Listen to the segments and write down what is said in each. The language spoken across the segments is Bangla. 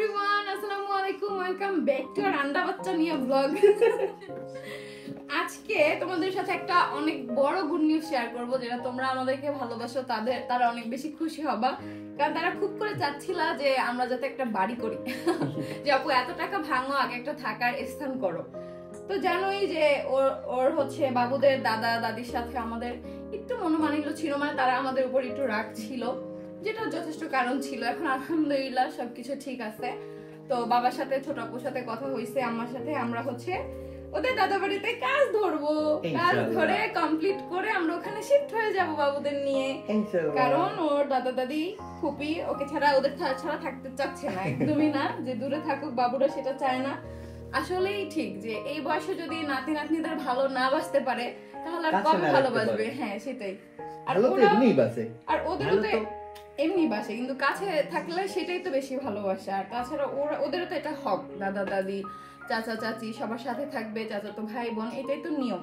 এভরিওয়ান, আসসালামু আলাইকুম, ওয়েলকাম ব্যাক টু আর আন্ডা বাচ্চা নিয়ে ব্লগ। আজকে তোমাদের সাথে একটা অনেক বড় গুড নিউজ শেয়ার করব, যেটা তোমরা আমাদেরকে ভালোবাসো তারা অনেক বেশি খুশি হবা, কারণ তারা খুব করে চাচ্ছিল যে আমরা যাতে একটা বাড়ি করি। যে আপু এত টাকা ভাঙো, আগে একটা থাকার স্থান করো। তো জানোই যে ওর হচ্ছে বাবুদের দাদা দাদির সাথে আমাদের একটু মনোমালিন্য ছিল, মানে তারা আমাদের উপর একটু রাগ ছিল, যেটা যথেষ্ট কারণ ছিল। এখন আলহামদুলিল্লাহ সবকিছু ঠিক আছে। তো বাবার সাথে ছোট আপুর সাথে কথা হয়েছে, আমার সাথে, আমরা হচ্ছে ওদের দাদা বাড়িতে কাজ ধরবো, কাজ ধরে কমপ্লিট করে আমরা ওখানে শিফট হয়ে যাব বাবুদের নিয়ে। কারণ ওর দাদা দাদি ফুপি ওকে ছাড়া, ওদের ছাড়া থাকতে চাচ্ছে না, একদমই না, যে দূরে থাকুক বাবুরা সেটা চায় না। আসলেই ঠিক যে এই বয়সে যদি নাতি নাতনিদের ভালো না বাসতে পারে তাহলে আর কবে ভালোবাসবে? হ্যাঁ সেটাই। আর ওদেরও তো এমনি বাসে, কিন্তু কাছে থাকলে সেটাই তো বেশি ভালোবাসা। আর তাছাড়া ওদেরও তো এটা হক, দাদা দাদি চাচা চাচি সবার সাথে থাকবে, চাচা তো ভাই বোন, এটাই তো নিয়ম।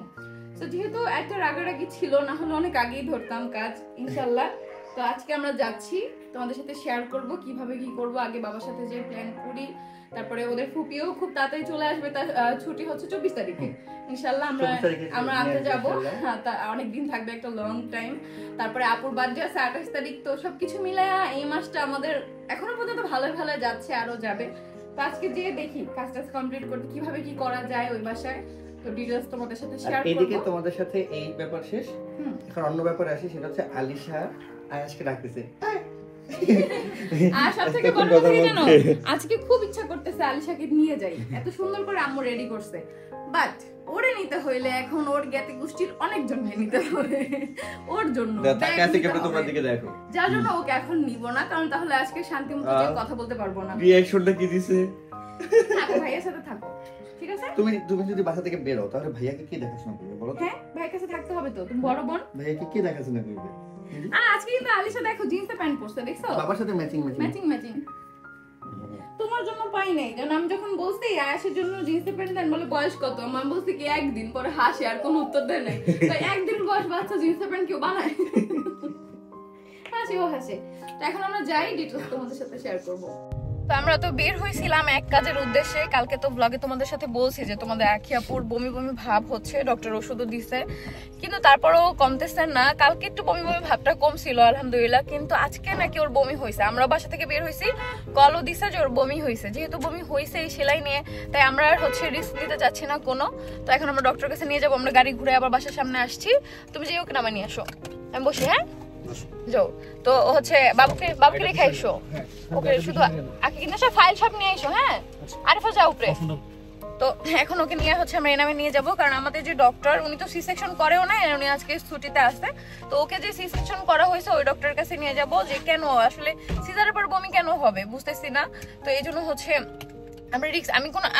তো যেহেতু একটা রাগারাগি ছিল, না হলে অনেক আগেই ধরতাম কাজ ইনশাল্লাহ। তো আজকে আমরা যাচ্ছি, তোমাদের সাথে শেয়ার করব কিভাবে কি করব। আগে বাবার সাথে যে প্ল্যান করি, তারপরে ওদের ফুপিও খুব তাড়াতাড়ি চলে আসবে, তার ছুটি হচ্ছে 24 তারিখে ইনশাল্লাহ। আমরা আনতে যাবো, হ্যাঁ অনেকদিন থাকবে, একটা লং টাইম। তারপরে আপুর বার্থডে আছে 28 তারিখ। তো সবকিছু মিলে এই মাসটা আমাদের এখনো পর্যন্ত ভালো ভালো যাচ্ছে, আরো যাবে। তো আজকে যেয়ে দেখি কাজটা কমপ্লিট করতে কিভাবে কি করা যায় ওই বাসায়। তো ডিটেইলস তোমাদের সাথে শেয়ার করব। এইদিকে তোমাদের সাথে এই ব্যাপার শেষ, এখন অন্য ব্যাপারে আসি, সেটা হচ্ছে আলিশা আয়াশকে ডাকতেছে। আর সবথেকে বড় কথা কি জানো, আজকে খুব ইচ্ছা করতেছে আলিশাকে নিয়ে যাই, এত সুন্দর করে আম্মু রেডি করছে। বাট ওরে নিতে হইলে এখন ওর জ্ঞাতি গোষ্ঠীর অনেকজনকে নিতে হবে ওর জন্য, যার জন্য ওকে এখন নিব না, কারণ তাহলে আজকে শান্তিমতো কথা বলতে পারবো না। রিঅ্যাকশনটা কি দিছে? থাকো, ভাইয়ের সাথে থাকো, ঠিক আছে? তুমি যদি বাসা থেকে বের হও তাহলে ভাইয়াকে কি দেখাশোনা করবে বলো? হ্যাঁ, ভাইয়ের কাছে থাকতে হবে তো, তুমি বড় বোন, ভাইয়াকে কি দেখাশোনা করবে? আজকে কিন্তু আলিশা দেখো জিন্সের প্যান্ট পরছে, দেখছো? বাবার সাথে ম্যাচিং। তোমার জন্য পাই নাই, কারণ আমি যখন বলছি আয়াসের জন্য জিন্সের প্যান্ট দেন, বলে বয়স কত, আমার বলছি কি একদিন, পরে হাসে, আর কোনো উত্তর দেয় নাই। তো একদিন বয়স বাচ্চা জিন্সের প্যান্ট কেউ বানায়? হাসি ও হাসে। তো এখন আমরা যাই, ডিটেইলস তোমাদের সাথে শেয়ার করব। তো আমরা তো বের হয়েছিলাম এক কাজের উদ্দেশ্যে। কালকে তো ব্লগে তোমাদের সাথে বলছি যে তোমাদের আখিয়াপুর বমি বমি ভাব হচ্ছে, ডক্টর ওষুধও দিছে, কিন্তু তারপরেও কমতেছে না। কালকে একটু বমি বমি ভাবটা কম ছিল আলহামদুলিল্লাহ, কিন্তু আজকে নাকি ওর বমি হয়েছে। আমরা বাসা থেকে বের হয়েছি, কলও দিছে যে ওর বমি হয়েছে। যেহেতু বমি হয়েছে এই সেলাই নিয়ে, তাই আমরা আর হচ্ছে রিস্ক নিতে চাচ্ছি না কোনো। তো এখন আমরা ডক্টরের কাছে নিয়ে যাবো, আমরা গাড়ি ঘুরে আবার বাসার সামনে আসছি। তুমি যে ওকে নামা নিয়ে আসো, আমি বসি। হ্যাঁ যাও। তো হচ্ছে বাবুকে রেখে এসো, ওকে শুধু আগে কিন্তু সব ফাইল সব নিয়ে এসো। হ্যাঁ আরিফা যাও উপরে। তো এখন ওকে নিয়ে হচ্ছে আমরা এনামে নিয়ে যাবো, কারণ আমাদের যে ডক্টর উনি তো সি সেকশন করেও না, উনি আজকে ছুটিতে আসছে। তো ওকে যে সি সেকশন করা হয়েছে ওই ডক্টরের কাছে নিয়ে যাবো, যে কেন আসলে সিজারের পর বমি কেন হবে বুঝতেছি না। তো এই জন্য হচ্ছে আমরা রিস্ক,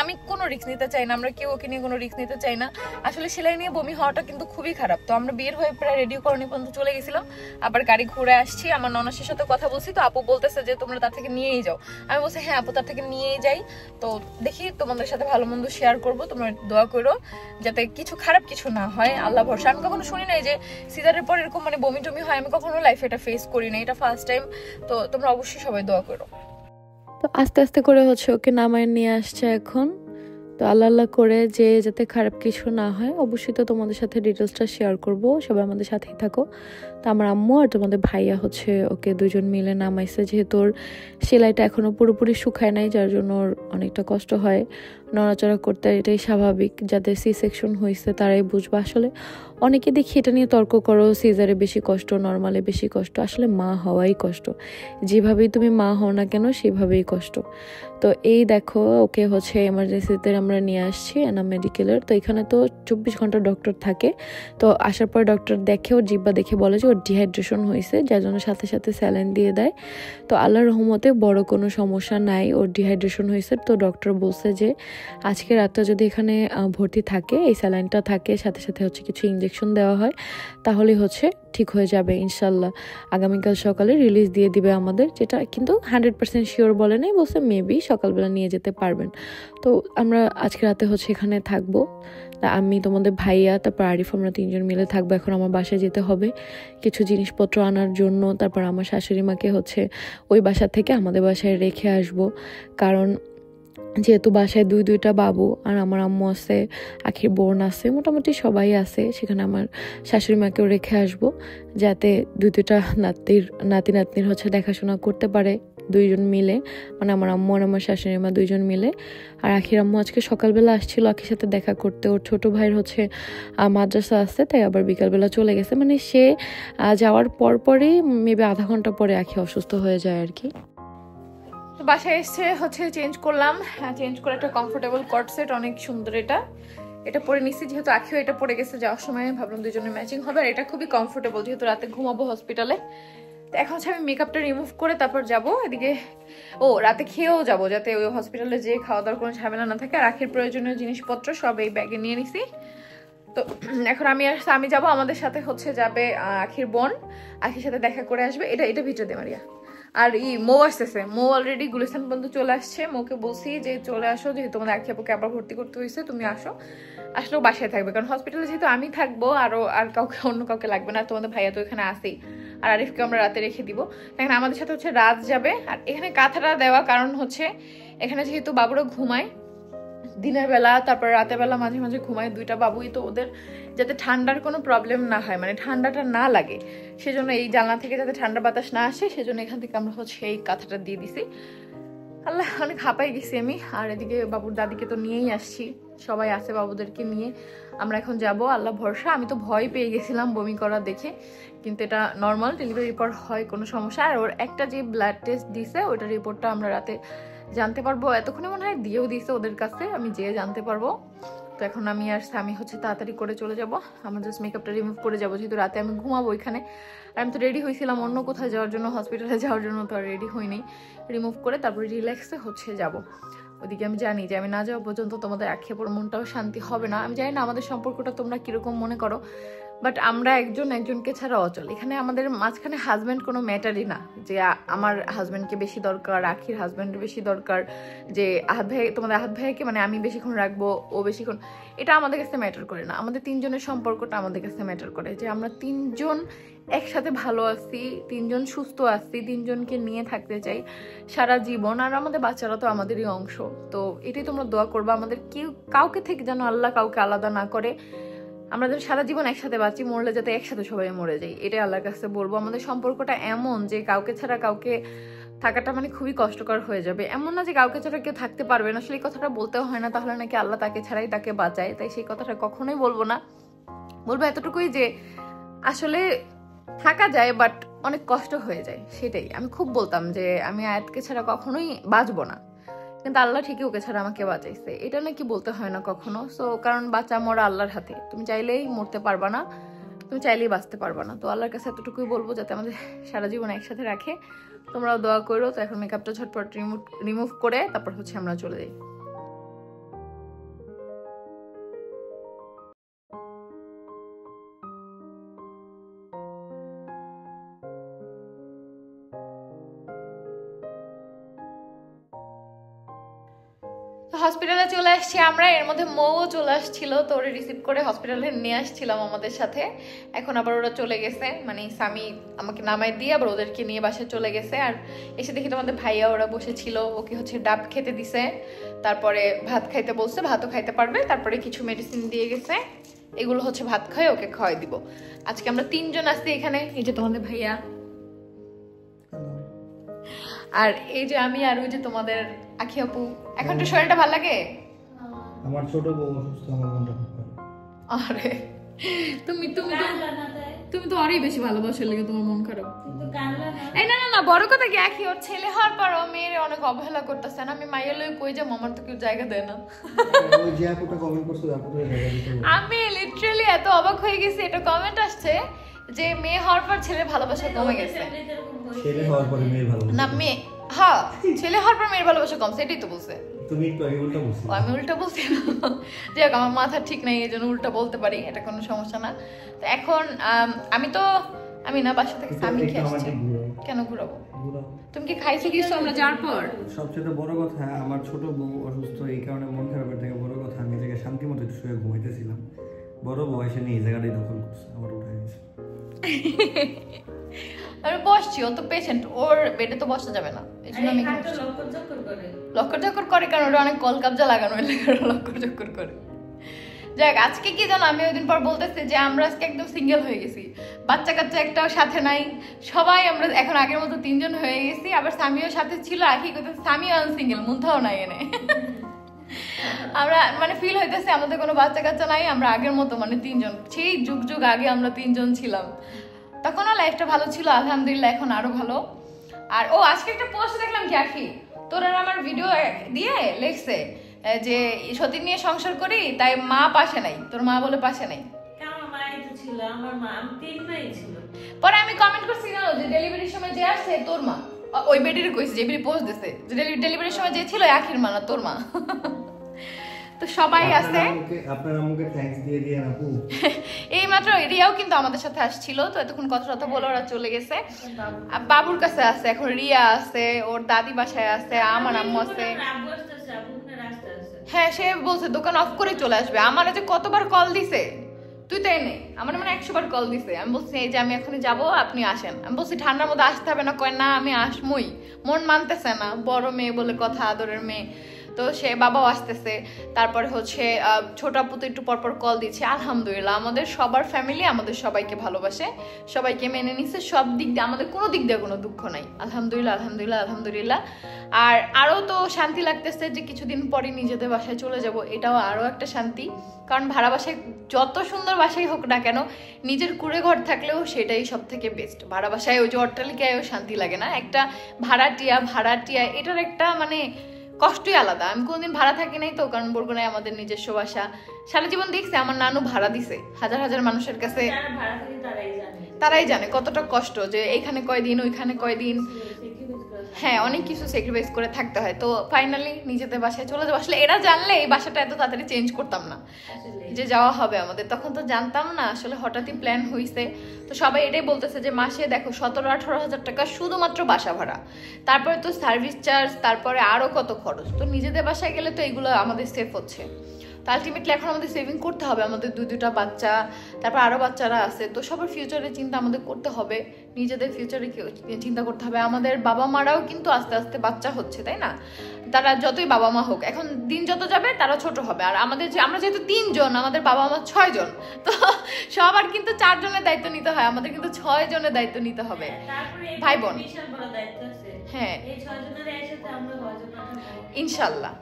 আমি কোনো রিস্ক নিতে চাই না, আমরা কেউ ওকে নিয়ে কোনো রিস্ক নিতে চাই না। আসলে সেলাই নিয়ে বমি হওয়াটা কিন্তু খুবই খারাপ। তো আমরা বের হয়ে প্রায় রেডি করানি পর্যন্ত চলে গেছিলাম, আবার গাড়ি ঘুরে আসছি। আমার ননাসের সাথে কথা বলছি, তো আপু বলতেছে যে তোমরা তার থেকে নিয়েই যাও। আমি বলছি হ্যাঁ আপু তার থেকে নিয়েই যাই। তো দেখি তোমাদের সাথে ভালো মন্দ শেয়ার করবো, তোমরা দোয়া করো যাতে কিছু খারাপ কিছু না হয়, আল্লাহ ভরসা। আমি কখনো শুনি নাই যে সিজারের পর এরকম মানে বমি টমি হয়, আমি কখনো লাইফে এটা ফেস করি না, এটা ফার্স্ট টাইম। তো তোমরা অবশ্যই সবাই দোয়া করো। তো আস্তে আস্তে করে হচ্ছে ওকে নামায় নিয়ে আসছে এখন। তো আল্লাহ আল্লাহ করে যে যাতে খারাপ কিছু না হয়, অবশ্যই তো তোমাদের সাথে ডিটেলসটা শেয়ার করব, সবাই আমাদের সাথেই থাকো। তো আমার আম্মু আর তোমাদের ভাইয়া হচ্ছে ওকে দুজন মিলে নামাইছে, যেহেতু ওর সেলাইটা এখনও পুরোপুরি শুকায় নাই, যার জন্য ওর অনেকটা কষ্ট হয় নড়াচড়া করতে। এটাই স্বাভাবিক, যাদের সি সেকশন হয়েছে তারাই বুঝবে। আসলে অনেকে দেখি এটা নিয়ে তর্ক করো, সিজারে বেশি কষ্ট, নর্মালে বেশি কষ্ট। আসলে মা হওয়াই কষ্ট, যেভাবেই তুমি মা হও না কেন সেভাবেই কষ্ট। তো এই দেখো ওকে হচ্ছে এমার্জেন্সিতে আমরা নিয়ে আসছি এনাম মেডিকেলের। তো এখানে তো 24 ঘন্টা ডক্টর থাকে। তো আসার পর ডক্টর দেখে, ওর জিব্বা দেখে বলে যে ওর ডিহাইড্রেশন হয়েছে, যার জন্য সাথে সাথে স্যালাইন দিয়ে দেয়। তো আল্লাহর রহমতে বড় কোনো সমস্যা নাই, ওর ডিহাইড্রেশন হয়েছে। তো ডক্টর বলছে যে আজকে রাতটা যদি এখানে ভর্তি থাকে, এই স্যালাইনটা থাকে, সাথে সাথে হচ্ছে কিছু ইঞ্জেকশন দেওয়া হয়, তাহলে হচ্ছে ঠিক হয়ে যাবে ইনশাল্লাহ। আগামীকাল সকালে রিলিজ দিয়ে দিবে আমাদের, যেটা কিন্তু 100% শিওর বলে নাই, বলছে মেবি সকালবেলা নিয়ে যেতে পারবেন। তো আমরা আজকে রাতে হচ্ছে এখানে থাকবো, আমি, তোমাদের ভাইয়া, তারপর আরিফ, আমরা 3 জন মিলে থাকবো। এখন আমার বাসায় যেতে হবে কিছু জিনিসপত্র আনার জন্য। তারপর আমার শাশুড়ি মাকে হচ্ছে ওই বাসা থেকে আমাদের বাসায় রেখে আসব, কারণ যেহেতু বাসায় 2টা বাবু আর আমার আম্মু আছে, আখির বোন আছে, মোটামুটি সবাই আছে। সেখানে আমার শাশুড়ি মাকেও রেখে আসবো, যাতে 2টা নাতি নাতনির হচ্ছে দেখাশোনা করতে পারে 2 জন মিলে, মানে আমার আম্মু আর আমার শাশুড়ি মা 2 জন মিলে। আর আখির আম্মু আজকে সকালবেলা আসছিল আখির সাথে দেখা করতে। ওর ছোট ভাইয়ের হচ্ছে মাদ্রাসা আসছে, তাই আবার বিকালবেলা চলে গেছে। মানে সে যাওয়ার পরই মেবি আধা ঘন্টা পরে আখি অসুস্থ হয়ে যায় আর কি। তো বাসায় এসে হচ্ছে চেঞ্জ করলাম, চেঞ্জ করে একটা কমফোর্টেবল কট সেট, অনেক সুন্দর। এটা পরে নিচ্ছি, যেহেতু আখিও এটা পরে গেছে যাওয়ার সময়, ভাবলাম 2 জনের ম্যাচিং হবে। আর এটা খুবই কমফোর্টেবল, যেহেতু রাতে ঘুমাবো হসপিটালে। তো এখন হচ্ছে আমি মেকআপটা রিমুভ করে তারপর যাব এদিকে। রাতে খেয়েও যাব, যাতে ওই হসপিটালে যেয়ে খাওয়া দাওয়ার কোনো ঝামেলা না থাকে। আর আখির প্রয়োজনীয় জিনিসপত্র সব এই ব্যাগে নিয়ে নিছি। তো এখন আমি যাব, আমাদের সাথে হচ্ছে যাবে আখির বোন, আখির সাথে দেখা করে আসবে। এটা ভিতরে দে মারিয়া। আর মৌ আসতেছে, মৌ অলরেডি গুলিস্তান পর্যন্ত চলে আসছে। মৌকে বলছি যে চলে আসো, যেহেতু তোমাদের আখি আপুকে আবার ভর্তি করতে হয়েছে, তুমি আসলেও বাসায় থাকবে, কারণ হসপিটালে যেহেতু আমি থাকবো, আর অন্য কাউকে লাগবে না। তোমাদের ভাইয়া তো এখানে আসেই, আর আরিফকে আমরা রাতে রেখে দিব। এখানে আমাদের সাথে হচ্ছে রাত যাবে। আর এখানে কাঁথাটা দেওয়া কারণ হচ্ছে এখানে যেহেতু বাবুরা ঘুমায় দিনের বেলা, তারপর রাতের বেলা মাঝে মাঝে ঘুমায় 2টা বাবুই, তো ওদের যাতে ঠান্ডার কোনো প্রবলেম না হয়, মানে ঠান্ডাটা না লাগে, সেজন্য এই জানলা থেকে যাতে ঠান্ডা বাতাস না আসে, সেজন্য এখান থেকে আমরা হচ্ছে এই কাঁথাটা দিয়ে দিছি। আল্লাহ, অনেক হাঁপাই গেছি আমি। আর এদিকে বাবুর দাদিকে তো নিয়েই আসছি, সবাই আছে বাবুদেরকে নিয়ে। আমরা এখন যাব, আল্লাহ ভরসা। আমি তো ভয় পেয়ে গেছিলাম বমি করা দেখে, কিন্তু এটা নর্মাল, ডেলিভারির পর হয় কোনো সমস্যা। আর ওর একটা যে ব্লাড টেস্ট দিছে, ওইটার রিপোর্টটা আমরা রাতে জানতে পারবো। এতক্ষণে মনে হয় দিয়েও দিছে ওদের কাছে, আমি যেয়ে জানতে পারবো। তো এখন আমি আর স্বামী হচ্ছে তাড়াতাড়ি করে চলে যাব। আমার জাস্ট মেকআপটা রিমুভ করে যাবো, যেহেতু রাতে আমি ঘুমাবো ওইখানে। আর আমি তো রেডি হয়েছিলাম অন্য কোথাও যাওয়ার জন্য, হসপিটালে যাওয়ার জন্য, তো আর রেডি হইনি। রিমুভ করে তারপরে রিল্যাক্সে হচ্ছে যাব। ওদিকে আমি জানি যে আমি না যাওয়া পর্যন্ত তোমাদের আক্ষেপের মনটাও শান্তি হবে না। আমি জানি না আমাদের সম্পর্কটা তোমরা কিরকম মনে করো, বাট আমরা একজনকে ছাড়া অচল। এখানে আমাদের মাঝখানে হাজব্যান্ড কোনো ম্যাটারই না, যে আমার হাজব্যান্ডকে বেশি দরকার, আখির হাজব্যান্ডের বেশি দরকার, যে তোমাদের আহাদ ভাইকে মানে আমি বেশিক্ষণ রাখবো, ও বেশিক্ষণ, এটা আমাদের কাছে ম্যাটার করে না। আমাদের 3 জনের সম্পর্কটা আমাদের কাছে ম্যাটার করে, যে আমরা 3 জন একসাথে ভালো আছি, 3 জন সুস্থ আছি, 3 জনকে নিয়ে থাকতে চাই সারা জীবন। আর আমাদের বাচ্চারা তো আমাদেরই অংশ। তো এটাই তোমরা দোয়া করবা, আমাদের কাউকে থেকে যেন আল্লাহ কাউকে আলাদা না করে। আমরা যেন সারা জীবন একসাথে বাঁচি, মরলে যাতে একসাথে সবাই মরে যাই, এটাই আল্লাহর কাছে বলবো। আমাদের সম্পর্কটা এমন যে কাউকে ছাড়া কাউকে থাকাটা মানে খুবই কষ্টকর হয়ে যাবে। এমন না যে কাউকে ছাড়া কেউ থাকতে পারবে না, আসলে এই কথাটা বলতেও হয় না, তাহলে নাকি আল্লাহ তাকে ছাড়াই তাকে বাঁচায়। তাই সেই কথাটা কখনোই বলবো না, বলবো এতটুকুই যে আসলে থাকা যায় বাট অনেক কষ্ট হয়ে যায়। সেটাই আমি খুব বলতাম যে আমি আয়াতকে ছাড়া কখনোই বাঁচবো না, কিন্তু আল্লাহ ঠিকই ওকে ছাড়া আমাকে বাঁচাইছে, এটা নাকি বলতে হয় না কখনো। সো কারণ বাঁচা মরা আল্লাহর হাতে, তুমি চাইলেই মরতে পারবা না, তুমি চাইলেই বাঁচতে পারবা না। তো আল্লাহর কাছে এতটুকুই বলবো যাতে আমাদের সারা জীবন একসাথে রাখে। তোমরাও দোয়া করো। তো এখন মেকআপটা ঝটপট রিমুভ করে তারপর হচ্ছে আমরা চলে যাই। হসপিটালে চলে আসছি আমরা, এর মধ্যে মৌও চলে আসছিল, তো ওরা রিসিভ করে হসপিটালে নিয়ে আসছিলাম আমাদের সাথে। এখন আবার ওরা চলে গেছে, মানে স্বামী আমাকে নামাই দিয়ে আবার ওদেরকে নিয়ে বাসায় চলে গেছে। আর এসে দেখি তোমাদের ভাইয়া ওরা বসেছিল, ওকে হচ্ছে ডাব খেতে দিছে, তারপরে ভাত খাইতে বলছে, ভাতও খাইতে পারবে, তারপরে কিছু মেডিসিন দিয়ে গেছে, এগুলো হচ্ছে ভাত খাই ওকে খাওয়াই দিব। আজকে আমরা 3 জন আসছি এখানে, এই যে তোমাদের ভাইয়া, আর এই যে আমি, আর ওই যে তোমাদের আখি আপু। এখন তো শরীরটা ভালো লাগে? আমার ছোট বউ অসুস্থ, আমার মনটা খুব খারাপ। আরে তুমি তো আরই বেশি ভালোবাসা লাগে, তোমার মন খারাপ। এই না না না, বড় কথা কি, আখি ওর ছেলে হওয়ার পর ও মেয়ের অনেক অবহেলা করতেছে না। আমি মাইয়া লই কই যাবো, আমার তো কেউ জায়গা দেয় না। ওই যে আপুটা কমেন্ট করছে, আপুটা জায়গা দিতে হবে। আমি লিটারালি এত অবাক হয়ে গেছি, এটা কমেন্ট আসছে যে মেয়ে হওয়ার পর ছেলের ভালোবাসা কমে গেছে। ছেলে হওয়ার পরে মেয়ের ভালোবাসা না, মেয়ে, হ্যাঁ ছেলে হওয়ার পর মেয়ের ভালোবাসা কমছে, এটাই তো বলছে। তুমি একটু আগে উল্টা বলছো। আমি উল্টা বলছি, যাই হোক আমার মাথা ঠিক নাই, এই জন্য উল্টা বলতে পারি, এটা কোনো সমস্যা না। তো এখন আমি না বাসা থেকে স্বামী খেয়ে আসছি। কেন ঘুরাবো? তুমি কি খাইছো কিছু আমরা যাওয়ার পর? সবচেয়ে বড় কথা আমার ছোট বউ অসুস্থ, এই কারণে মন খারাপের থেকে বড় কথা আমি জায়গায় শান্তি মতো একটু শুয়ে ঘুমাইতেছিলাম, বড় বউ এসে নিয়ে এই জায়গাটাই দখল করছে, আমার উঠাই দিয়েছে। আমি বসছি, ও তো পেশেন্ট, ওর বেডে তো বসা যাবে না, এই জন্য আমি লক্কর চক্কর করে কারণ ওটা অনেক কল কাবজা লাগানো, লক্কর চক্কর করে। যাক, আজকে কি জানো, আমি ওই দিন পর বলতেছি যে আমরা আজকে একদম সিঙ্গেল হয়ে গেছি, বাচ্চা কাচ্চা একটাও সাথে নাই, সবাই আমরা এখন আগের মতো 3 জন হয়ে গেছি। আবার স্বামীও সাথে ছিল, আখি কথা স্বামীও সিঙ্গেল, মুন্থাও নাই এনে। আমরা মানে ফিল হইতেছে আমাদের কোনো বাচ্চা কাচ্চা নাই, আমরা আগের মতো মানে 3 জন, সেই যুগ যুগ আগে আমরা 3 জন ছিলাম, তখনও লাইফটা ভালো ছিল আলহামদুলিল্লাহ, এখন আরো ভালো। আর ও আজকে একটা পোস্ট দেখলাম কি আখি, তোর আর আমার ভিডিও দিয়ে লিখছে যে সতীন নিয়ে সংসার করি তাই মা পাশে নাই, তোর মা বলে পাশে নাই। পরে আমি কমেন্ট করছি জানো যে ডেলিভারির সময় যে আসছে তোর মা, ওই বেডির কইছে যে পোস্ট দিছে যে ডেলিভারির সময় যে ছিল আখির মা না তোর মা। তো সবাই আছে, আপনার আম্মুকে থ্যাঙ্কস দিয়ে দিয়ে আপু। এই মাত্র রিয়াও কিন্তু আমাদের সাথে আসছিল, তো এতক্ষণ কথা বলে ওরা চলে গেছে, বাবুর কাছে আছে এখন, রিয়া আছে, ওর দাদি বাসায় আছে, আমার আম্মু আছে। হ্যাঁ, সে বলছে দোকান অফ করে চলে আসবে। আমার যে কতবার কল দিছে, তুই তাই নেই, আমার মানে 100 বার কল দিছে। আমি বলছি এই যে আমি এখনই যাবো, আপনি আসেন। আমি বলছি ঠান্ডার মধ্যে আসতে হবে না, কয় না আমি আসমই, মন মানতেছে না, বড় মেয়ে বলে কথা, আদরের মেয়ে। তো সে বাবাও আসতেছে, তারপরে হচ্ছে ছোট আপু তো একটু পরপর কল দিচ্ছে। আলহামদুলিল্লাহ আমাদের সবার ফ্যামিলি আমাদের সবাইকে ভালোবাসে, সবাইকে মেনে নিচ্ছে, সব দিক দিয়ে আমাদের কোনো দিক দিয়ে কোনো দুঃখ নাই, আলহামদুলিল্লাহ আলহামদুলিল্লাহ আলহামদুলিল্লাহ। আর আরও তো শান্তি লাগতেছে যে কিছুদিন পরে নিজেদের বাসায় চলে যাব, এটাও আরও একটা শান্তি। কারণ ভাড়া বাসায় যত সুন্দর বাসাই হোক না কেন, নিজের কুড়ে ঘর থাকলেও সেটাই সব থেকে বেস্ট। ভাড়া বাসায় ওই যে অট্টালিকায়ও শান্তি লাগে না, একটা ভাড়াটিয়া এটার একটা মানে কষ্টই আলাদা। আমি কোনদিন ভাড়া থাকি নাই তো, কারণ বরগুনায় আমাদের নিজস্ব বাসা। সারা জীবন দেখছি আমার নানু ভাড়া দিছে হাজার হাজার মানুষের কাছে, তারাই জানে কতটা কষ্ট, যে এখানে কয়দিন ওইখানে কয়দিন, হ্যাঁ অনেক কিছু স্যাক্রিফাইস করে থাকতে হয়। তো ফাইনালি নিজেদের বাসায় চলে যাবো। আসলে এরা জানলে এই বাসাটা এত তাড়াতাড়ি চেঞ্জ করতাম না যে যাওয়া হবে আমাদের, তখন তো জানতাম না, আসলে হঠাৎই প্ল্যান হয়েছে। তো সবাই এটাই বলতেছে যে মাসে দেখো 17-18 হাজার টাকা শুধুমাত্র বাসা ভাড়া, তারপরে তো সার্ভিস চার্জ, তারপরে আরো কত খরচ। তো নিজেদের বাসায় গেলে তো এগুলো আমাদের সেফ হচ্ছে। তো আলটিমেটলি এখন আমাদের সেভিং করতে হবে, আমাদের 2-2টা বাচ্চা, তারপর আরও বাচ্চারা আছে, তো সবার ফিউচারের চিন্তা আমাদের করতে হবে, নিজেদের ফিউচারে চিন্তা করতে হবে। আমাদের বাবা মারাও কিন্তু আস্তে আস্তে বাচ্চা হচ্ছে, তাই না? তারা যতই বাবা মা হোক, এখন দিন যত যাবে তারা ছোট হবে। আর আমরা যেহেতু 3 জন, আমাদের বাবা মা 6 জন, তো সবার কিন্তু 4 জনের দায়িত্ব নিতে হয়, আমাদের কিন্তু 6 জনের দায়িত্ব নিতে হবে, ভাই বোন। হ্যাঁ ইনশাল্লাহ।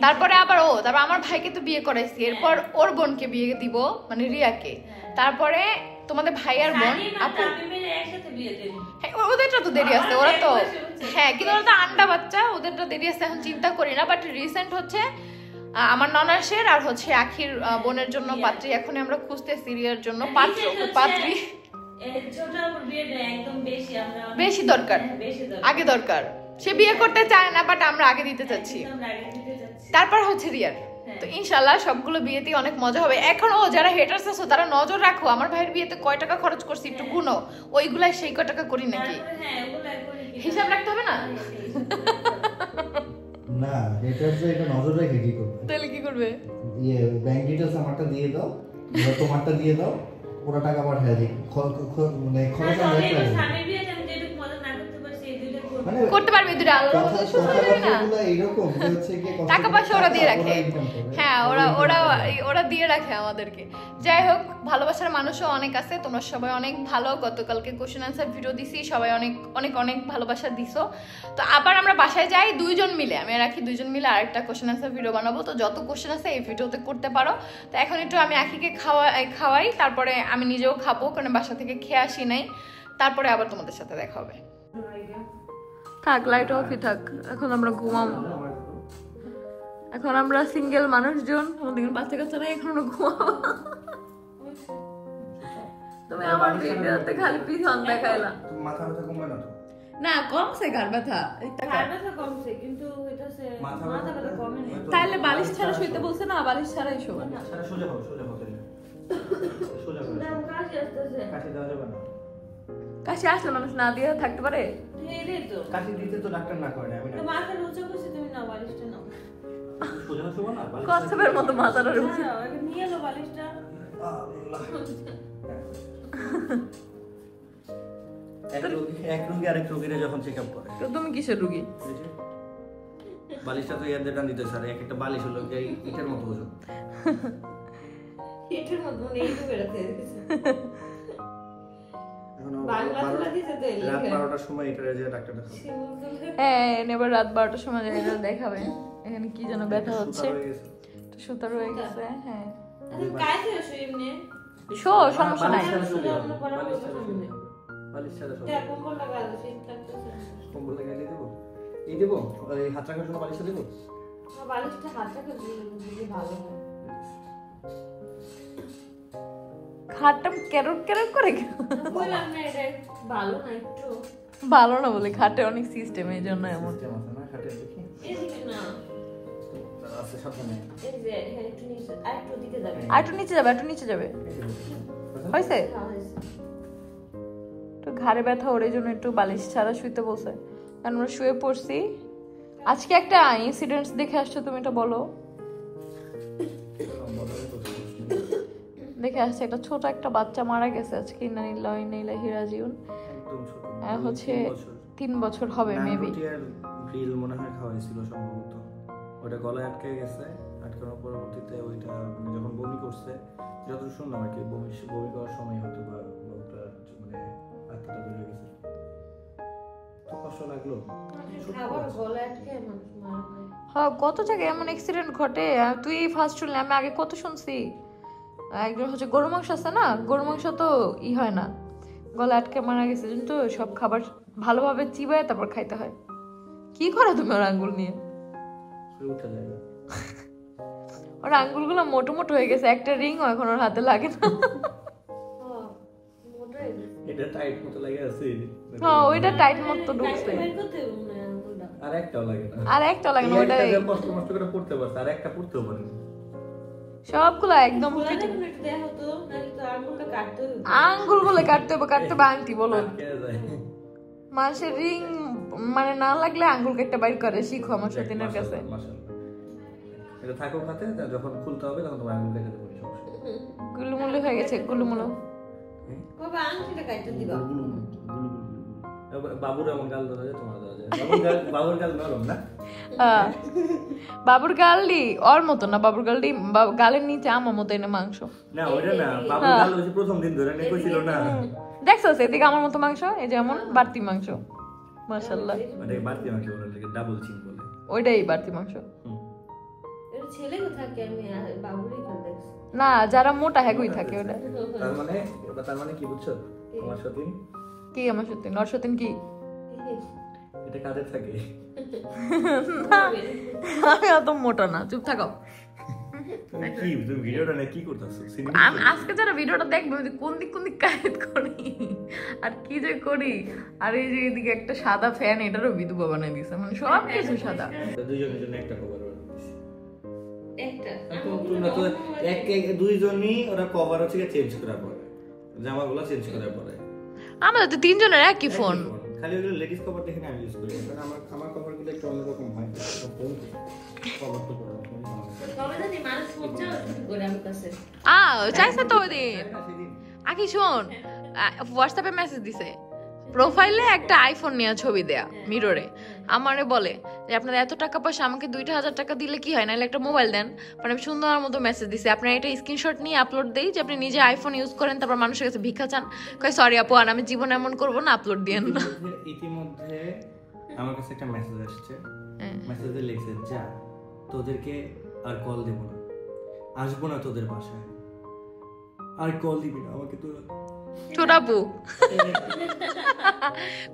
তারপরে আবার তারপর আমার ভাইকে তো বিয়ে করাইছি, এরপর ওর বোনকে বিয়ে দিব, মানে রিয়াকে। তারপরে তোমাদের ভাই আর বোন আপু, ওদেরটা তো দেরি আছে, ওরা তো হ্যাঁ কিন্তু ওরা তো আন্ডা বাচ্চা, ওদেরটা দেরি আছে, এখন চিন্তা করি না। বাট রিসেন্ট হচ্ছে আমার ননাসের আর হচ্ছে আখির বোনের জন্য পাত্রী, এখন আমরা খুঁজতেছি রিয়ার জন্য পাত্রী। বেশি দরকার, আগে দরকার, সে বিয়ে করতে চায় না, বাট আমরা আগে দিতে চাচ্ছি। তারপর হচ্ছে রিয়ার, তো ইনশাল্লাহ সবগুলো বিয়েতেই অনেক মজা হবে। এখন যারা হেটার্স আছো তারা নজর রাখো, আমার ভাইয়ের বিয়েতে কয় টাকা খরচ করছি একটু গুনো, ওইগুলাই সেই কয় টাকা করি নাকি, হিসাব রাখতে হবে না? না হেটার্সরা এটা নজর রেখে কি করবে? তাহলে কি করবে? ব্যাংক ডিটেইলস আমারটা দিয়ে দাও, তোমারটা দিয়ে দাও, ওরা টাকা পাঠিয়ে দিই, মানে খরচ আমরা করতে পারবে, টাকা পয়সা ওরা দিয়ে রাখে। হ্যাঁ ওরা দিয়ে রাখে আমাদেরকে। যাই হোক, ভালোবাসার মানুষও অনেক আছে, তোমরা সবাই অনেক ভালো। গতকালকে কোশ্চেন আনসার ভিডিও দিছি, সবাই অনেক অনেক অনেক ভালোবাসা দিছো। তো আবার আমরা বাসায় যাই 2 জন মিলে, আমি রাখি 2 জন মিলে আরেকটা কোশ্চেন আনসার ভিডিও বানাবো। তো যত কোশ্চেন আছে এই ভিডিওতে করতে পারো। তো এখন একটু আমি আখিকে খাওয়াই, তারপরে আমি নিজেও খাবো, কারণ বাসা থেকে খেয়ে আসি নাই। তারপরে আবার তোমাদের সাথে দেখা হবে। থাক, লাইট অফই থাক, এখন আমরা ঘুমাবো। এখন আমরা সিঙ্গেল মানুষজন, আমাদের বাচ্চা কাচ্চা নাই, এখন আমরা ঘুমাবো। তুমি আমার ভিডিওতে খালি পিছন দেখাইলা, মাথা ব্যথা কমবে না? না কমছে, ঘাড় ব্যথা কমছে, কিন্তু হইতাছে মাথা ব্যথা কমে না। তাইলে বালিশ ছাড়া শুইতে বলছে না, বালিশ ছাড়াই শো। সোজা হও, সোজা হও, সোজা হও। দাও কাশি আসতেছে, কাশি দেওয়া যাবে না। কাছে আসলে মানুষ না দিয়ে থাকতে পারে? রে তো কাশি দিতে তো ডাক্তার না করে না, আমি না। তো মাথা উঁচু করছি, তুমি নাও বালিশটা নাও। সোজা শোবো না, বালিশ কচ্ছপের মতো মাথাটা রয়েছে। নাও, এটা নিয়ে এলো বালিশটা। এক রোগী আরেক রোগীরা যখন চেক আপ করে, তো তুমি কিসের রুগী? এই যে, বালিশটা তো ইয়াদের টান দিতে স্যার, এক একটা বালিশ হলো যে ইটার মতো ওজন। এটার মধ্যে মানে এইটু বেরোতে গেছে। এখন বাংলা তুলা দিছে তো রাত 12টার সময় এটারে যে ডাক্তার দেখাবো। হ্যাঁ এবার রাত 12টার সময় এটা দেখাবে। এখানে কি যেন ব্যথা হচ্ছে, সুতা হয়ে গেছে। একটু সুতার হয়ে গেছে। হ্যাঁ তুমি কাইতে আসো এমনি। শো, সমস্যা নাই। বালিশ ছাড়া শুধু শুলে আমরা পড়া বালিশ করবো ছাড়া সামনে। শুলে বালিশ ছাড়া শুলে এটা কম্বল লাগা আছে, শীত লাগতেছে। কম্বল লাগাই দিয়ে দেবো, এই দেবো, এই হাত রাখার সময় বালিশটা দেবো। আমার বালিশটা হাতটাকে দিলে ভালো হয়। খাটটা ক্যারট ক্যারট করে কেন? বললাম না এটা ভালো না একটু। ভালো না বলে, খাটে অনেক সিস্টেম, এই জন্য এমন। সিস্টেম আছে না খাটে, দেখি এদিকে না, আছে সাবধানে। এই যে হ্যাঁ একটু নিচে, আর একটু দিকে যাবে। আর একটু নিচে যাবে, একটু নিচে যাবে। হয়েছে? হ্যাঁ, হয়েছে। একটু ঘাড়ে ব্যথা, ওর এই জন্য একটু বালিশ ছাড়া শুইতে বলছে। কারণ আমরা শুয়ে পড়ছি। আজকে একটা ইনসিডেন্টস দেখে আসছো তুমি, এটা বলো। দেখে আসছে একটা ছোট একটা বাচ্চা মারা গেছে আজকে, ইন্নালিল্লাহি রাজিউন। একদম ছোট, হচ্ছে 3 বছর হবে মেবি। ব্রিল মনে হয় খাওয়াইছিল সম্ভবত, ওটা গলায় আটকে গেছে। আটকানোর পরবর্তীতে ওইটা মানে যখন বমি করছে, যতটুকু শুনলাম আর কি, বমি করার সময় হয়তো বা ওটা মানে আত্মাটা বেরিয়ে গেছে। তো কষ্ট লাগলো। খাবার গলায় আটকে মানুষ মারা হয়। হ্যাঁ, কত জায়গায় এমন অ্যাক্সিডেন্ট ঘটে। তুই ফার্স্ট শুনলি, আমি আগে কত শুনছি। একজন হচ্ছে গরু মাংস আছে না, গরু মাংস তো হয় না, গলা আটকে মারা গেছে। কিন্তু সব খাবার ভালোভাবে চিবায় তারপর খাইতে হয়। কি করো তুমি ওর আঙ্গুল নিয়ে? উঠে যায় না। ওর আঙ্গুলগুলো মোটো মোটো হয়ে গেছে, একটা রিংও এখন ওর হাতে লাগে না। হ্যাঁ, মোটাই গেছে। এটা টাইট মতো লাগে আছে। হ্যাঁ, ওইটা টাইট মতো ঢুকছে। বের করতে হবে মনে হয় আঙুলটা। আর একটাও লাগে না। আর একটা লাগে না, ওইটা কষ্ট করে পড়তে পারছে, আর একটা পড়তেও পারেনি। সবগুলো একদম গলাটা একটু দেখো তো, নাকি তো আঙুলটা কাটতে হবে। আঙ্গুলগুলো কাটতে হবে আংটি বলো। আটকে যায়। মানুষের রিং মানে না লাগলে আঙ্গুল কেটে বাইর করে, শিখো আমার সতীনের কাছে। মাশাআল্লাহ। এটা থাকো খাতে, যখন খুলতে হবে তখন তোমার আঙুল কেটে দেবো, সমস্যা নেই। গুলুমুলু হয়ে গেছে, গুলুমুলু। বাবা আঙুলটা কাটতে দিবা। বাবুর এমন গাল ধরা যায়, তোমার ধরা যায়। বাবুর গাল নরম না? বাবুর গালডি ওর মতো না, বাবুর গালডি গালের নিচে আমার মতো এনে মাংস। না ওইটা না, বাবুর গাল হচ্ছে প্রথম দিন ধরে নিয়ে কইছিল না। দেখছো এদিকে আমার মতো মাংস, এই যেমন বাড়তি মাংস। মাশাআল্লাহ, ওটাকে বাড়তি মাংস বলে, ওটাকে ডাবল চিন বলে। ওইটাই বাড়তি মাংস। এটা ছেলে কোথাকে আমি বাবুরই কাল দেখছি। না, যারা মোটা হ্যাগুই থাকে ওটা। তার মানে কি বুঝছো? আমার সতীন কি আমার সতীন? ওর সতীন কি? এটা কাদের থাকে? আমি অত মোটা না, চুপ থাকো। তুমি কি তুমি ভিডিওটা নিয়ে কি করতেছো? আমি আজকে যারা ভিডিওটা দেখবে কোন দিক কায়েদ করি আর কি যে করি। আর এই যে এদিকে একটা সাদা ফ্যান, এটারও বিধবা বানাই দিয়েছে, মানে সব কিছু সাদা। দুইজনের জন্য একটা কভার একটা তোমরা তো এক দুইজনই ওরা কভার হচ্ছে চেঞ্জ করা পরে, জামাগুলো চেঞ্জ করা পরে। আমাদের তো তিনজনের একই ফোন। খালি ওগুলো লেডিস কভার দেখে আমি ইউজ করি, কারণ আমার কভারগুলো একটু অন্যরকম হয়। কভার তো করে তবে জানি মানুষ সহ্য করে আমার কাছে। চাইছে তো ওই দিন আকি শোন, হোয়াটসঅ্যাপে মেসেজ দিছে, প্রোফাইলে একটা আইফোন নিয়ে ছবি দেয়া মিররে। আমারে বলে যে আপনার এত টাকা পয়সা, আমাকে 2,000 টাকা দিলে কি হয়, নাহলে একটা মোবাইল দেন। মানে আমি সুন্দর মতো মেসেজ দিছি, আপনার এটা স্ক্রিনশট নিয়ে আপলোড দেই যে আপনি নিজে আইফোন ইউজ করেন, তারপর মানুষের কাছে ভিক্ষা চান। কয় সরি আপু, আর আমি জীবনে এমন করবো না, আপলোড দিয়েন না। ইতিমধ্যে আমার কাছে একটা মেসেজ আসছে, মেসেজে লিখছে যা তোদেরকে আর কল দেব না, আসবো না তোদের বাসায়, আর কল দিবি না আমাকে তোরা। ছোটাপু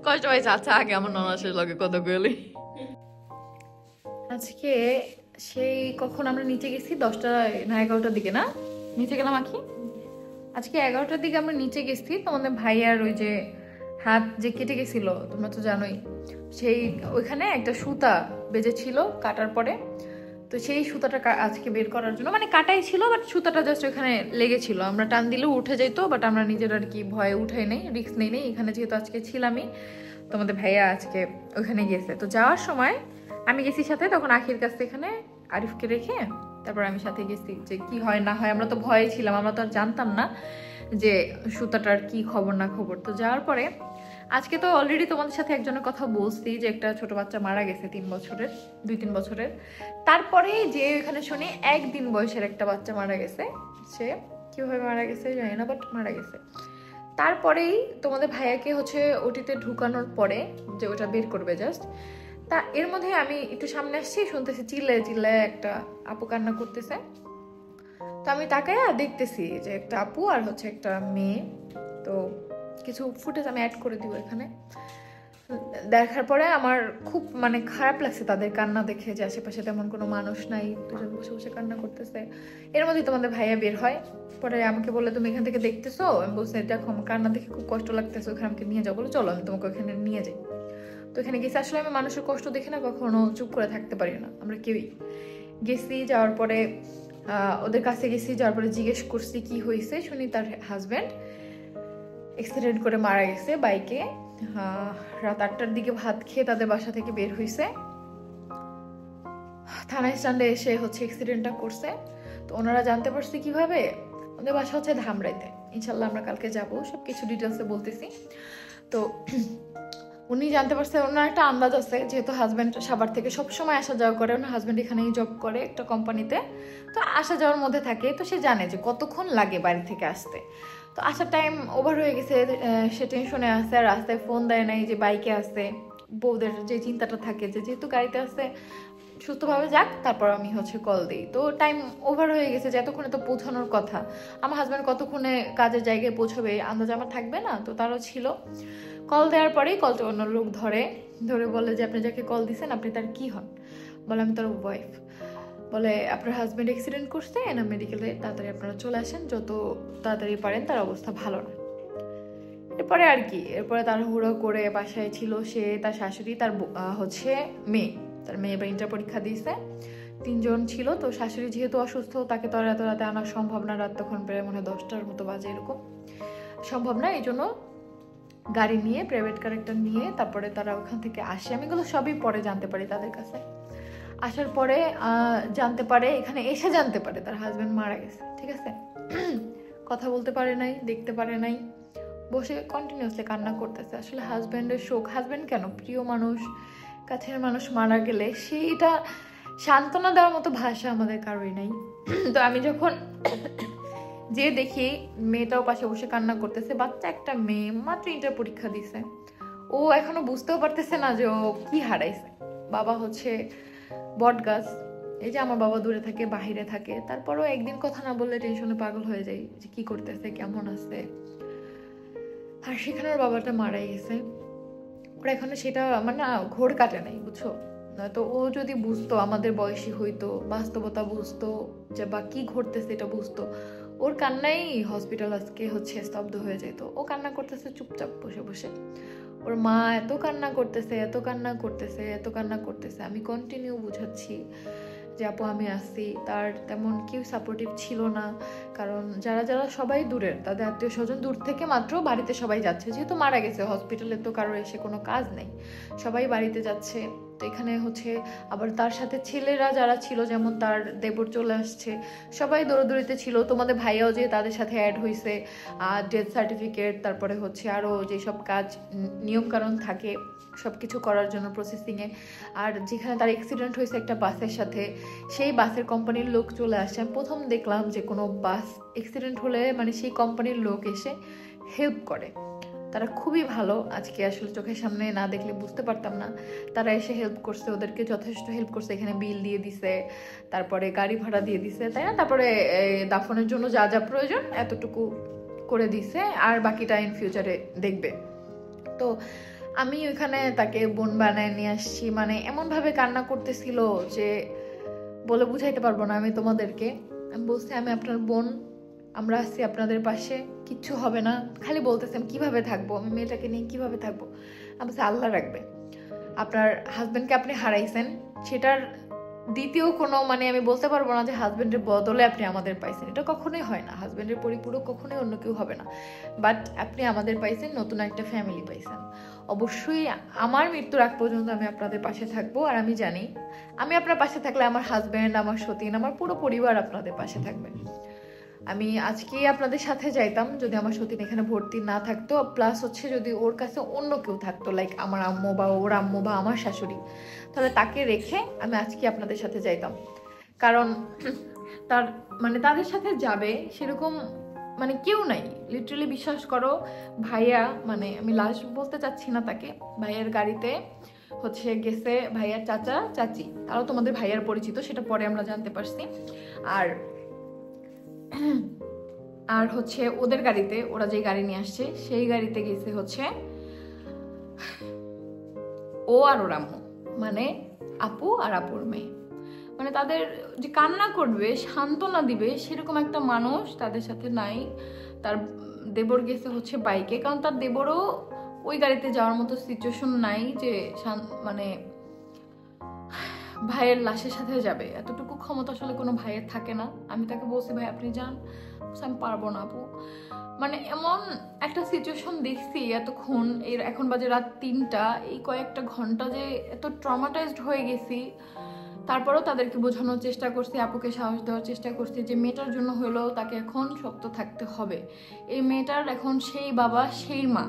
কষ্ট হয়েছে। আচ্ছা, আগে আমার ননাসের লগে কত গেলি। আজকে সেই কখন আমরা নিচে গেছি, 10টা না 11টার দিকে না নিচে গেলাম আখি। আজকে 11টার দিকে আমরা নিচে গেছি। তোমাদের ভাইয়ার ওই যে হাত যে কেটে গেছিল, তোমরা তো জানোই, সেই ওইখানে একটা সুতা বেজেছিল কাটার পরে। তো সেই সুতাটা আজকে বের করার জন্য, মানে কাটাই ছিল বাট সুতাটা জাস্ট ওখানে লেগেছিল, আমরা টান দিলেও উঠে যেত, বাট আমরা নিজের আর কি ভয়ে উঠাই নেই, রিস্ক নেই নেই। এখানে যেহেতু আজকে ছিলামই, তোমাদের ভাইয়া আজকে ওখানে গেছে। তো যাওয়ার সময় আমি গেছি সাথে, তখন আখির কাছে এখানে আরিফকে রেখে তারপর আমি সাথে গেছি, যে কি হয় না হয়। আমরা তো ভয়ে ছিলাম, আমরা তো আর জানতাম না যে সুতাটার কি খবর না খবর। তো যাওয়ার পরে আজকে তো অলরেডি তোমাদের সাথে একজনের কথা বলছি যে একটা ছোট বাচ্চা মারা গেছে 2-3 বছরের। তারপরে যে এখানে শুনি 1 দিন বয়সের একটা বাচ্চা মারা গেছে। সে কিভাবে মারা গেছে জানি না, বাট মারা গেছে। তারপরেই তোমাদের ভাইয়াকে হচ্ছে ওটিতে ঢুকানোর পরে যে ওটা বের করবে জাস্ট, তা এর মধ্যে আমি একটু সামনে আসছি, শুনতেছি চিল্লায় একটা আপু কান্না করতেছে। তো আমি তাকায় দেখতেছি যে একটা আপু আর হচ্ছে একটা মেয়ে। তো কিছু ফুটেজ আমি অ্যাড করে দিব এখানে। দেখার পরে আমার খুব মানে খারাপ লাগছে তাদের কান্না দেখে, যে আশেপাশে তেমন কোনো মানুষ নাই, দুজন বসে বসে কান্না করতেছে। এর মধ্যে তোমাদের ভাইয়া বের হয়, পরে আমাকে বললে তুমি এখান থেকে দেখতেছো? আমি বলছি দেখো আমার কান্না দেখে খুব কষ্ট লাগতেছে, ওখানে আমাকে নিয়ে যাও। বলো চলো আমি তোমাকে ওখানে নিয়ে যাই। তো এখানে গেছি, আসলে আমি মানুষের কষ্ট দেখে না কখনো চুপ করে থাকতে পারি না, আমরা কেউই। গেছি, যাওয়ার পরে ওদের কাছে গেছি, যাওয়ার পরে জিজ্ঞেস করছি কি হয়েছে। শুনি তার হাজব্যান্ড অ্যাক্সিডেন্ট করে মারা গেছে বাইকে। রাত 8টার দিকে ভাত খেয়ে তাদের বাসা থেকে বের হয়েছে, থানায় স্ট্যান্ডে এসে হচ্ছে অ্যাক্সিডেন্টটা করছে। তো ওনারা জানতে পারছে কিভাবে, ওদের বাসা হচ্ছে ধামরাইতে। ইনশাল্লাহ আমরা কালকে যাবো, সব কিছু ডিটেলসে বলতেছি। তো উনি জানতে পারছে, ওনার একটা আন্দাজ আছে, যেহেতু হাজব্যান্ড সাভার থেকে সবসময় আসা যাওয়া করে, ওনার হাজব্যান্ড এখানেই জব করে একটা কোম্পানিতে, তো আসা যাওয়ার মধ্যে থাকে। তো সে জানে যে কতক্ষণ লাগে বাড়ি থেকে আসতে। তো আসার টাইম ওভার হয়ে গেছে, সে টেনশনে আসছে, আর রাস্তায় ফোন দেয় নাই যে বাইকে আসছে। বউদের যে চিন্তাটা থাকে যে যেহেতু গাড়িতে আসছে সুস্থভাবে যাক, তারপর আমি হচ্ছে কল দিই। তো টাইম ওভার হয়ে গেছে, যে এতক্ষণে তো পৌঁছানোর কথা। আমার হাজব্যান্ড কতক্ষণে কাজের জায়গায় পৌঁছবে আন্দাজ আমার থাকবে না, তো তারও ছিল। কল দেওয়ার পরেই কলটা অন্য লোক ধরে বলে যে আপনি যাকে কল দিয়েছেন আপনি তার কি হন? বলে আমি তার ওয়াইফ। বলে আপনার হাজব্যান্ড অ্যাক্সিডেন্ট করছে, না মেডিকেলে তাড়াতাড়ি আপনারা চলে আসেন, যত তাড়াতাড়ি পারেন, তার অবস্থা ভালো না। এরপরে আর কি, এরপরে তাড়াহুড়ো করে বাসায় ছিল সে, তার শাশুড়ি, তার হচ্ছে মেয়ে। তার মেয়ে এবার ইন্টার পরীক্ষা দিয়েছে, 3 জন ছিল। তো শাশুড়ি যেহেতু অসুস্থ, তাকে তো আর এত রাতে আনা সম্ভব না, রাত তখন প্রায় মনে হয় 10টার মতো বাজে, এরকম সম্ভব না। এই জন্য গাড়ি নিয়ে, প্রাইভেট কার একটা নিয়ে তারপরে তারা ওখান থেকে আসে। আমি এগুলো সবই পরে জানতে পারি তাদের কাছে। আসার পরে জানতে পারে, এখানে এসে জানতে পারে তার হাজব্যান্ড মারা গেছে। ঠিক আছে, কথা বলতে পারে নাই, দেখতে পারে নাই, বসে কন্টিনিউসলি কান্না করতেছে। আসলে হাজব্যান্ডের শোক, হাজব্যান্ড কেন, প্রিয় মানুষ, কাছের মানুষ মারা গেলে সেইটা সান্ত্বনা দেওয়ার মতো ভাষা আমাদের কারোই নাই। তো আমি যখন যে দেখি মেয়েটাও পাশে বসে কান্না করতেছে, বাচ্চা একটা মেয়ে, মাত্র ইন্টার পরীক্ষা দিছে, ও এখনো বুঝতেও পারতেছে না যে ও কি হারাইছে। বাবা হচ্ছে বট গাছ, এই যে আমার বাবা দূরে থাকে, বাহিরে থাকে, তারপরও একদিন কথা না বললে টেনশনে পাগল হয়ে যায় যে কি করতেছে, কেমন আছে। আর সেখানে ওর বাবাটা মারাই গেছে, ওরা এখনো সেটা মানে না ঘোর কাটে নাই, বুঝছো? তো ও যদি বুঝতো, আমাদের বয়সী হইতো, বাস্তবতা বুঝতো যে বা কি ঘটতেছে এটা বুঝতো, ওর কান্নাই হসপিটাল আজকে হচ্ছে স্তব্ধ হয়ে যেত। ও কান্না করতেছে চুপচাপ বসে বসে, ওর মা এত কান্না করতেছে, এত কান্না করতেছে, এত কান্না করতেছে। আমি কন্টিনিউ বুঝাচ্ছি যে আপু আমি আসছি। তার তেমন কেউ সাপোর্টিভ ছিল না, কারণ যারা যারা সবাই দূরের, তাদের আত্মীয় স্বজন দূর থেকে মাত্র বাড়িতে সবাই যাচ্ছে, যেহেতু মারা গেছে। হসপিটালে তো কারোর এসে কোনো কাজ নেই, সবাই বাড়িতে যাচ্ছে। তো এখানে হচ্ছে আবার তার সাথে ছেলেরা যারা ছিল, যেমন তার দেবর চলে আসছে, সবাই দৌড়াদৌড়িতে ছিল। তোমাদের ভাইয়াও যে তাদের সাথে অ্যাড হয়েছে, ডেথ সার্টিফিকেট, তারপরে হচ্ছে আরও যেসব কাজ নিয়মকানুন থাকে সব কিছু করার জন্য প্রসেসিংয়ে। আর যেখানে তার অ্যাক্সিডেন্ট হয়েছে একটা বাসের সাথে, সেই বাসের কোম্পানির লোক চলে আসছে। আমি প্রথম দেখলাম যে কোনো বাস অ্যাক্সিডেন্ট হলে মানে সেই কোম্পানির লোক এসে হেল্প করে, তারা খুবই ভালো। আজকে আসলে চোখের সামনে না দেখলে বুঝতে পারতাম না, তারা এসে হেল্প করছে, ওদেরকে যথেষ্ট হেল্প করছে। এখানে বিল দিয়ে দিছে, তারপরে গাড়ি ভাড়া দিয়ে দিছে, তাই না, তারপরে দাফনের জন্য যা যা প্রয়োজন এতটুকু করে দিছে, আর বাকিটা ইন ফিউচারে দেখবে। তো আমি ওইখানে তাকে বোন বানায় নিয়ে আসছি, মানে এমনভাবে কান্না করতেছিল যে বলে বুঝাইতে পারবো না আমি তোমাদেরকে। আমি বলছি আমি আপনার বোন, আমরা আসছি আপনাদের পাশে, কিচ্ছু হবে না। খালি বলতেছি আমি কীভাবে থাকবো, আমি মেয়েটাকে নিয়ে কীভাবে থাকবো। আমি বলছি আল্লাহ রাখবে, আপনার হাজব্যান্ডকে আপনি হারাইছেন, সেটার দ্বিতীয় কোনো মানে আমি বলতে পারবো না যে হাজবেন্ডের বদলে আপনি আমাদের পাইছেন, এটা কখনোই হয় না, হাজবেন্ডের পরিপূরক কখনোই অন্য কেউ হবে না, বাট আপনি আমাদের পাইছেন, নতুন একটা ফ্যামিলি পাইছেন। অবশ্যই আমার মৃত্যুর আগ পর্যন্ত আমি আপনাদের পাশে থাকবো, আর আমি জানি আমি আপনার পাশে থাকলে আমার হাজবেন্ড, আমার সতীন, আমার পুরো পরিবার আপনাদের পাশে থাকবে। আমি আজকেই আপনাদের সাথে যাইতাম যদি আমার সতীন এখানে ভর্তি না থাকতো, প্লাস হচ্ছে যদি ওর কাছে অন্য কেউ থাকতো, লাইক আমার আম্মু বা ওর আম্মু বা আমার শাশুড়ি, তাহলে তাকে রেখে আমি আজকে আপনাদের সাথে যাইতাম। কারণ তার মানে তাদের সাথে যাবে সেরকম মানে কেউ নাই, লিটারালি বিশ্বাস করো। ভাইয়া মানে আমি লাস্ট বলতে চাচ্ছি না তাকে, ভাইয়ার গাড়িতে হচ্ছে গেছে ভাইয়ার চাচা চাচি, তারাও তোমাদের ভাইয়ার পরিচিত, সেটা পরে আমরা জানতে পারছি। আর হচ্ছে ওদের গাড়িতে, ওরা যে গাড়ি নিয়ে আসছে সেই গাড়িতে গেছে হচ্ছে ও আর ওর আম্মু, মানে আপু আর আপুর মেয়ে। মানে তাদের যে কান্না করবে, সান্ত্বনা দিবে সেরকম একটা মানুষ তাদের সাথে নাই। তার দেবর গেছে হচ্ছে বাইকে, কারণ তার দেবরও ওই গাড়িতে যাওয়ার মতো সিচুয়েশন নাই যে মানে ভাইয়ের লাশের সাথে যাবে, এতটুকু ক্ষমতা আসলে কোনো ভাইয়ের থাকে না। আমি তাকে বলছি ভাই আপনি যান, আমি পারবো না আপু। মানে এমন একটা সিচুয়েশন দেখছি এতক্ষণ, এখন বাজে রাত 3টা, এই কয়েকটা ঘন্টা যে এত ট্রমাটাইজড হয়ে গেছি। তারপরেও তাদেরকে বোঝানোর চেষ্টা করছি, আপুকে সাহস দেওয়ার চেষ্টা করছি যে মেয়েটার জন্য হলেও তাকে এখন শক্ত থাকতে হবে। এই মেয়েটার এখন সেই বাবা সেই মা,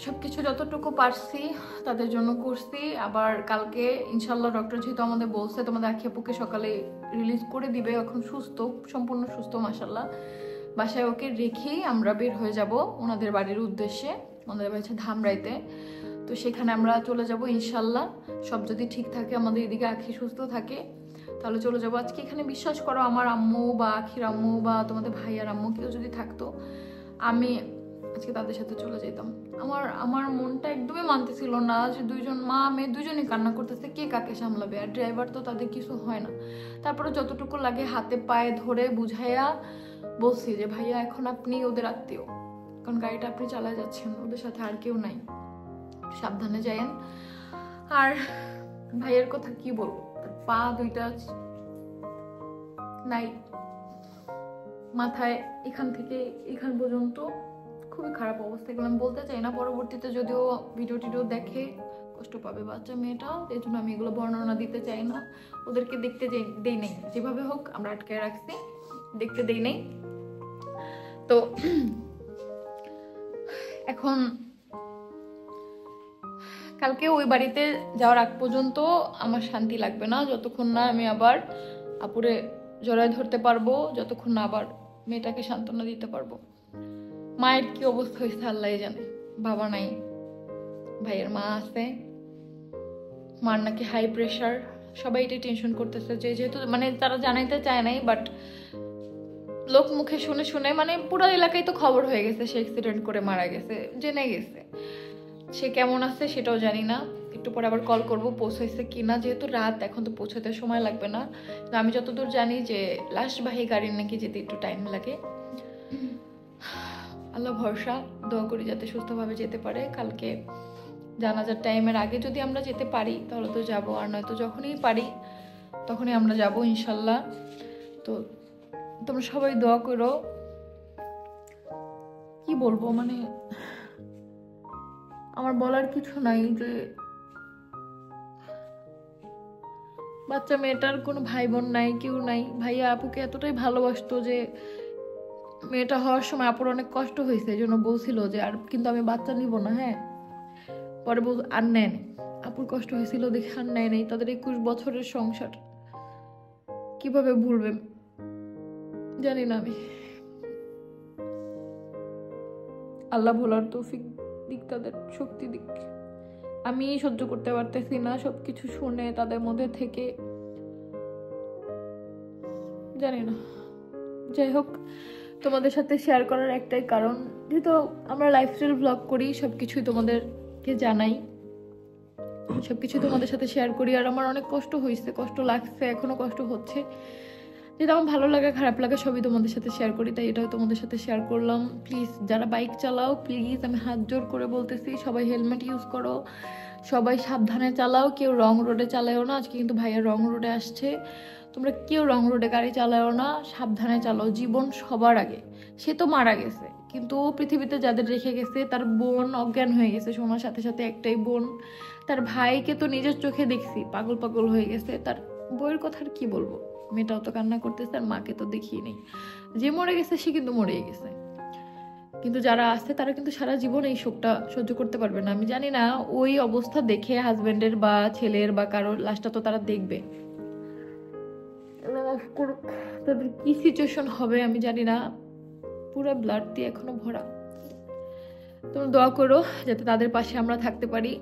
সবকিছু যতটুকু পারছি তাদের জন্য করছি। আবার কালকে ইনশাল্লাহ ডক্টর যেহেতু আমাদের বলছে তোমাদের আখি আপুকে সকালে রিলিজ করে দিবে, এখন সুস্থ, সম্পূর্ণ সুস্থ মাশাল্লাহ। বাসায় ওকে রেখেই আমরা বের হয়ে যাব ওনাদের বাড়ির উদ্দেশ্যে, ওনাদের বাড়ি হচ্ছে ধামরাইতে। তো সেখানে আমরা চলে যাব ইনশাল্লাহ, সব যদি ঠিক থাকে, আমাদের এদিকে আখি সুস্থ থাকে, তাহলে চলে যাবো আজকে এখানে। বিশ্বাস করো আমার আম্মু বা আখির আম্মু বা তোমাদের ভাইয়ার আম্মু কেউ যদি থাকতো, আমি আজকে তাদের সাথে চলে যেতাম। আমার মনটা একদমই মানতেছিল না যে দুইজন মা মেয়ে দুজনই কান্না করতেছে, কে কাকে সামলাবে, আর ড্রাইভার তো তাদের কিছু হয় না। তারপরে যতটুকু লাগে হাতে পায়ে ধরে বুঝাইয়া বলছি যে ভাইয়া এখন আপনি ওদের আত্মীয়, কারণ গাড়িটা আপনি চালায় যাচ্ছেন, ওদের সাথে আর কেউ নাই, সাবধানে যায়েন। আর ভাইয়ের কথা কি বলবো, পা দুইটা নাই, মাথায় এখান থেকে এখান পর্যন্ত খুবই খারাপ অবস্থা। এগুলো আমি বলতে চাই না, পরবর্তীতে যদিও ভিডিও টিডিও দেখে কষ্ট পাবে বাচ্চা মেয়েটা, এই জন্য আমি এগুলো বর্ণনা দিতে চাই না। ওদেরকে দেখতে দেই নেই, যেভাবে হোক আমরা আটকে রাখছি, দেখতে দেই নেই। তো এখন কালকে ওই বাড়িতে যাওয়ার আগ পর্যন্ত আমার শান্তি লাগবে না, যতক্ষণ না আমি আবার আপুরে জড়ায় ধরতে পারবো, যতক্ষণ না আবার মেয়েটাকে সান্ত্বনা দিতে পারবো। মায়ের কি অবস্থা হয়েছে আল্লাহ জানে, বাবা নাই, ভাইয়ের মা আছে, মার নাকি হাই প্রেশার, সবাই এটাই টেনশন করতেছে। যেহেতু মানে তারা জানাইতে চায় নাই, বাট লোক মুখে শুনে শুনে মানে পুরো এলাকায় তো খবর হয়ে গেছে সে অ্যাক্সিডেন্ট করে মারা গেছে, জেনে গেছে। সে কেমন আছে সেটাও জানি না, একটু পরে আবার কল করবো পৌঁছাইছে কিনা, যেহেতু রাত এখন তো পৌঁছাতে সময় লাগবে না। আমি যতদূর জানি যে লাশবাহী গাড়ির নাকি যেতে একটু টাইম লাগে। আল্লাহ ভরসা, দোয়া করি যাতে সুস্থভাবে যেতে পারে। কালকে জানাজার টাইমের আগে যদি আমরা যেতে পারি তাহলে তো যাবো, আর নয়তো যখনই পারি তখনই আমরা যাব ইনশাল্লাহ। তো তোমরা সবাই দোয়া করো। কি বলবো, মানে আমার বলার কিছু নাই, যে বাচ্চা মেয়েটার কোনো ভাই বোন নাই, কেউ নাই। ভাইয়া আপুকে এতটাই ভালোবাসতো যে মেয়েটা হওয়ার সময় আপুর অনেক কষ্ট হয়েছে, এই জন্য বলছিল যে আর কিন্তু আমি বাচ্চা নিব না। হ্যাঁ, পরে আর নেন, আপুর কষ্ট হয়েছিল দেখে আর নেয় নেই। তাদের 21 বছরের সংসার কিভাবে ভুলবে জানি না আমি। আল্লাহ ভোলার তৌফিক দিক, তাদের শক্তি দিক। আমি সহ্য করতে পারতেছি না সবকিছু শুনে, তাদের মধ্যে থেকে, জানি না। যাই হোক, তোমাদের সাথে শেয়ার করার একটাই কারণ, যেহেতু আমরা লাইফস্টাইল ব্লগ করি, সবকিছুই তোমাদেরকে জানাই, সবকিছু তোমাদের সাথে শেয়ার করি। আর আমার অনেক কষ্ট হয়েছে, কষ্ট লাগছে, এখনো কষ্ট হচ্ছে, যেটা আমার ভালো লাগে খারাপ লাগে সবই তোমাদের সাথে শেয়ার করি, তাই এটাও তোমাদের সাথে শেয়ার করলাম। প্লিজ যারা বাইক চালাও, প্লিজ আমি হাত জোর করে বলতেছি, সবাই হেলমেট ইউজ করো, সবাই সাবধানে চালাও, কেউ রং রোডে চালাও না। আজকে কিন্তু ভাইয়া রং রোডে আসছে, তোমরা কেউ রং রোডে গাড়ি চালাও না, সাবধানে চালাও। জীবন সবার আগে। সে তো মারা গেছে, কিন্তু ও পৃথিবীতে যাদের রেখে গেছে, তার বোন অজ্ঞান হয়ে গেছে শোনার সাথে সাথে, একটাই বোন। তার ভাইকে তো নিজের চোখে দেখছি পাগল পাগল হয়ে গেছে। তার বউয়ের কথা আর কি বলবো, মেয়েটাও তো কান্না করতেছে, আর মাকে তো দেখিয়ে নেই। যে মরে গেছে সে কিন্তু মরেই গেছে, কিন্তু যারা আছে তারা কিন্তু সারা জীবন এই শোকটা সহ্য করতে পারবে না। আমি জানি না ওই অবস্থা দেখে হাজবেন্ডের বা ছেলের বা কারোর লাশটা তো তারা দেখবে, তাদের কি সিচুয়েশন হবে আমি জানি না। পুরো ব্লাড দিয়ে এখনো ভরা। তোমরা দোয়া করো যাতে তাদের পাশে আমরা থাকতে পারি,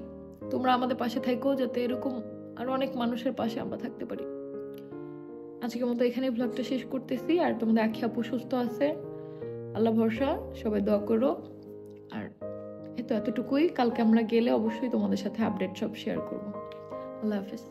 তোমরা আমাদের পাশে থাকো, যাতে এরকম আরো অনেক মানুষের পাশে আমরা থাকতে পারি। আজকের মতো এখানে ব্লগটা শেষ করতেছি। আর তোমাদের আখি আপু সুস্থ আছে, আল্লাহ ভরসা, সবাই দোয়া করো। আর এতটুকুই। কালকে আমরা গেলে অবশ্যই তোমাদের সাথে আপডেট সব শেয়ার করবো। আল্লাহ হাফেজ।